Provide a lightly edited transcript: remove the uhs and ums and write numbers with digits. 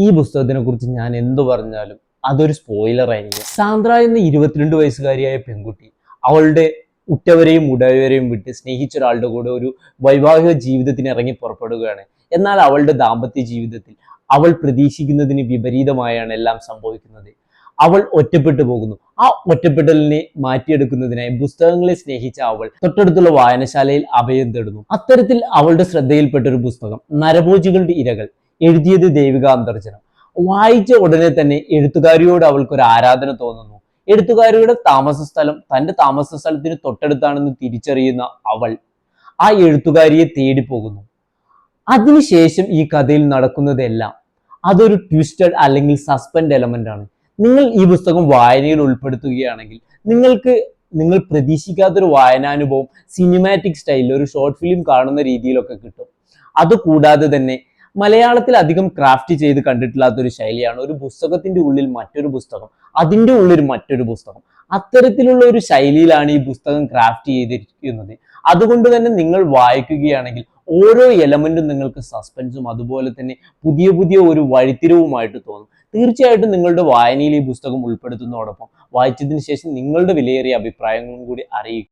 ഈ പുസ്തകത്തിനെ കുറിച്ച് ഞാൻ എന്തു പറഞ്ഞാലും അതൊരു സ്പോയിലർ ആയിരിക്കും. സാന്ദ്ര എന്ന 22 വയസ്സുകാരിയായ പെൺകുട്ടി അവളുടെ ഉറ്റവരെയും ഉടയവരെയും വിട്ട് സ്നേഹിച്ച ഒരാളുടെ കൂടെ ഒരു വൈവാഹിക ജീവിതത്തിന് ഇറങ്ങി പുറപ്പെടുകയാണ്. എന്നാൽ അവളുടെ ദാമ്പത്യ ജീവിതത്തിൽ അവൾ പ്രതീക്ഷിക്കുന്നതിന് വിപരീതമായാണ് എല്ലാം സംഭവിക്കുന്നത്. അവൾ ഒറ്റപ്പെട്ടു പോകുന്നു. ആ ഒറ്റപ്പെടലിനെ മാറ്റിയെടുക്കുന്നതിനായി പുസ്തകങ്ങളെ സ്നേഹിച്ച അവൾ തൊട്ടടുത്തുള്ള വായനശാലയിൽ അഭയം തേടുന്നു. അത്തരത്തിൽ അവളുടെ ശ്രദ്ധയിൽപ്പെട്ട ഒരു പുസ്തകം നരഭോജികളുടെ ഇരകൾ, എഴുതിയത് ദേവിക അന്തർജനം. വായിച്ച ഉടനെ തന്നെ എഴുത്തുകാരിയോട് അവൾക്കൊരു ആരാധന തോന്നുന്നു. എഴുത്തുകാരിയുടെ താമസ സ്ഥലം തന്റെ താമസ സ്ഥലത്തിന് തൊട്ടടുത്താണെന്ന് തിരിച്ചറിയുന്ന അവൾ ആ എഴുത്തുകാരിയെ തേടി പോകുന്നു. അതിനുശേഷം ഈ കഥയിൽ നടക്കുന്നതെല്ലാം അതൊരു ട്വിസ്റ്റഡ് അല്ലെങ്കിൽ സസ്പെൻഡ് എലമെന്റ് ആണ്. നിങ്ങൾ ഈ പുസ്തകം വായനയിൽ ഉൾപ്പെടുത്തുകയാണെങ്കിൽ നിങ്ങൾ പ്രതീക്ഷിക്കാത്തൊരു വായനാനുഭവം സിനിമാറ്റിക് സ്റ്റൈലിൽ ഒരു ഷോർട്ട് ഫിലിം കാണുന്ന രീതിയിലൊക്കെ കിട്ടും. അതുകൂടാതെ തന്നെ മലയാളത്തിൽ അധികം ക്രാഫ്റ്റ് ചെയ്ത് കണ്ടിട്ടില്ലാത്തൊരു ശൈലിയാണ് ഒരു പുസ്തകത്തിന്റെ ഉള്ളിൽ മറ്റൊരു പുസ്തകം, അതിൻ്റെ ഉള്ളിൽ മറ്റൊരു പുസ്തകം. അത്തരത്തിലുള്ള ഒരു ശൈലിയിലാണ് ഈ പുസ്തകം ക്രാഫ്റ്റ് ചെയ്തിരിക്കുന്നത്. അതുകൊണ്ട് തന്നെ നിങ്ങൾ വായിക്കുകയാണെങ്കിൽ ഓരോ എലമെന്റും നിങ്ങൾക്ക് സസ്പെൻസും അതുപോലെ തന്നെ പുതിയ പുതിയ ഒരു വഴിത്തിരിവുമായിട്ട് തോന്നും. തീർച്ചയായിട്ടും നിങ്ങളുടെ വായനയിൽ ഈ പുസ്തകം ഉൾപ്പെടുത്തുന്നതോടൊപ്പം വായിച്ചതിന് ശേഷം നിങ്ങളുടെ വിലയേറിയ അഭിപ്രായങ്ങളും കൂടി അറിയിക്കുക.